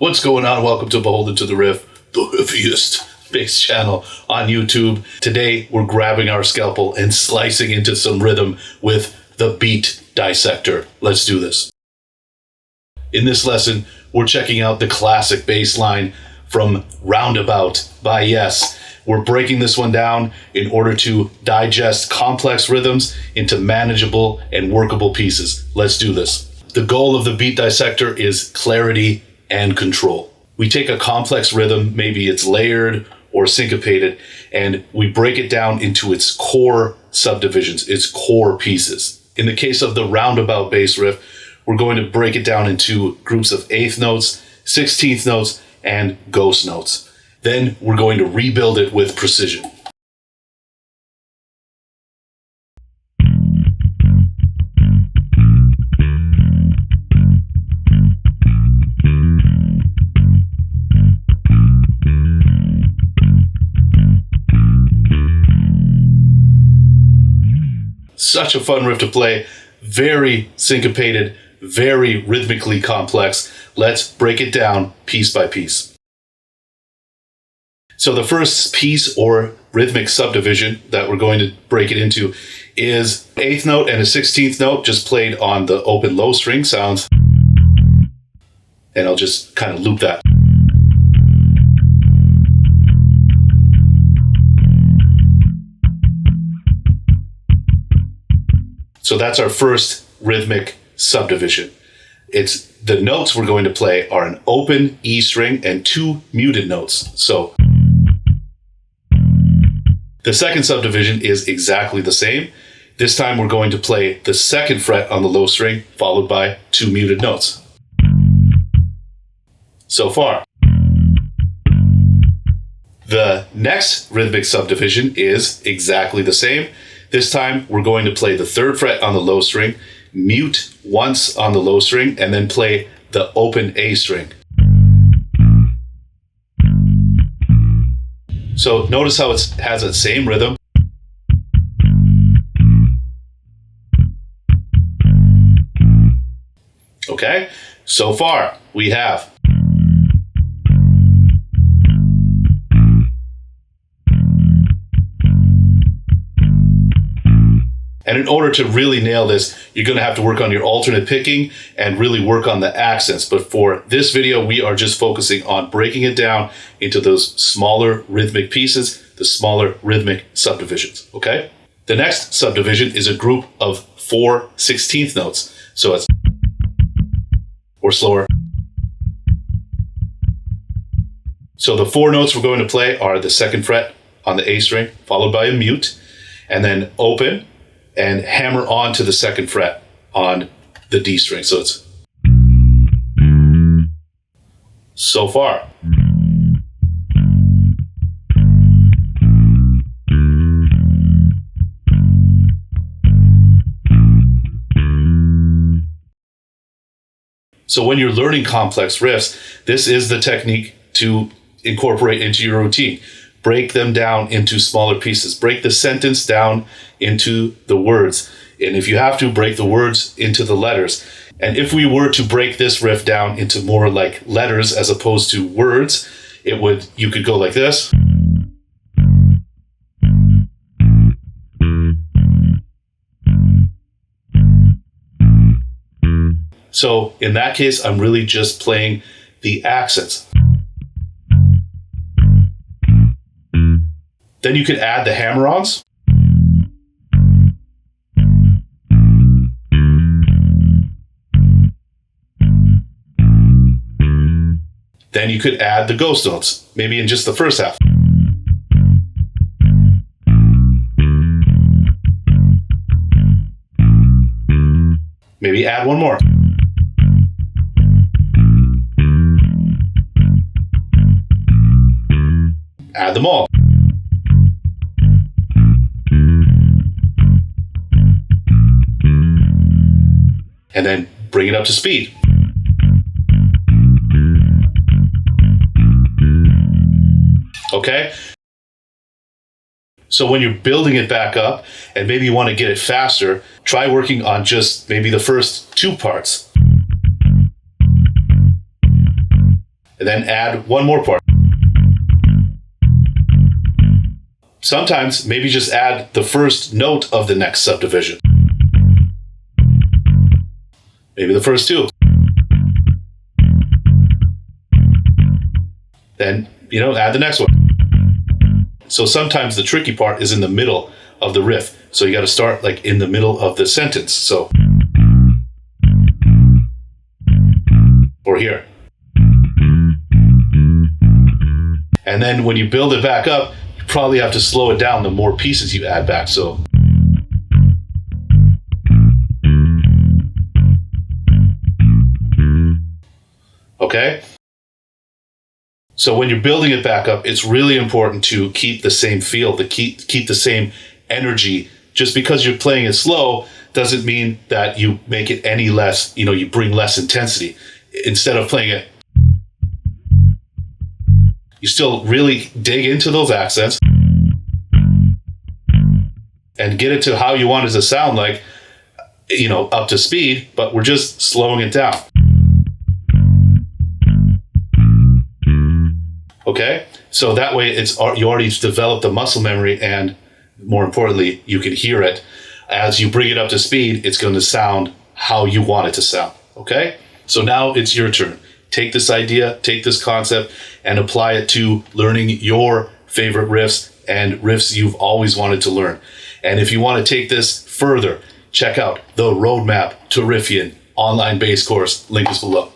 What's going on? Welcome to Beholden to the Riff, the heaviest bass channel on YouTube. Today, we're grabbing our scalpel and slicing into some rhythm with the Beat Dissector. Let's do this. In this lesson, we're checking out the classic bass line from Roundabout by Yes. We're breaking this one down in order to digest complex rhythms into manageable and workable pieces. Let's do this. The goal of the Beat Dissector is clarity and control. We take a complex rhythm, maybe it's layered or syncopated, and we break it down into its core subdivisions, its core pieces. In the case of the Roundabout bass riff, we're going to break it down into groups of eighth notes, 16th notes, and ghost notes. Then we're going to rebuild it with precision. Such a fun riff to play, very syncopated, very rhythmically complex. Let's break it down piece by piece. So the first piece or rhythmic subdivision that we're going to break it into is eighth note and a 16th note just played on the open low string sounds. And I'll just kind of loop that. So that's our first rhythmic subdivision. It's the notes we're going to play are an open E string and two muted notes. So the second subdivision is exactly the same. This time we're going to play the second fret on the low string followed by two muted notes. So far. The next rhythmic subdivision is exactly the same. This time, we're going to play the third fret on the low string, mute once on the low string, and then play the open A string. So notice how it has that same rhythm. Okay, so far we have and in order to really nail this, you're going to have to work on your alternate picking and really work on the accents. But for this video, we are just focusing on breaking it down into those smaller rhythmic pieces, the smaller rhythmic subdivisions, okay? The next subdivision is a group of 4 16th notes. So it's or slower. So the 4 notes we're going to play are the second fret on the A string, followed by a mute, and then open, and hammer onto the second fret on the D string. So it's so far. So when you're learning complex riffs, this is the technique to incorporate into your routine. Break them down into smaller pieces. Break the sentence down into the words. And if you have to, break the words into the letters. And if we were to break this riff down into more like letters as opposed to words, you could go like this. So in that case, I'm really just playing the accents. Then you could add the hammer-ons. Then you could add the ghost notes, maybe in just the first half. Maybe add one more. Add them all. And then bring it up to speed. Okay? So when you're building it back up and maybe you want to get it faster, try working on just maybe the first two parts. and then add one more part. Sometimes maybe just add the first note of the next subdivision. Maybe the first two. Then, add the next one. So sometimes the tricky part is in the middle of the riff. So you got to start like in the middle of the sentence. So, or here. And then when you build it back up, you probably have to slow it down the more pieces you add back. So, okay? So when you're building it back up, it's really important to keep the same feel, to keep the same energy. Just because you're playing it slow doesn't mean that you make it any less, you bring less intensity. Instead of playing it, you still really dig into those accents and get it to how you want it to sound like, up to speed, but we're just slowing it down. Okay? So that way you already developed the muscle memory, and more importantly, you can hear it. As you bring it up to speed, it's going to sound how you want it to sound. Okay? So now it's your turn. Take this idea, take this concept, and apply it to learning your favorite riffs and riffs you've always wanted to learn. And if you want to take this further, check out the Roadmap to Riffian online bass course. Link is below.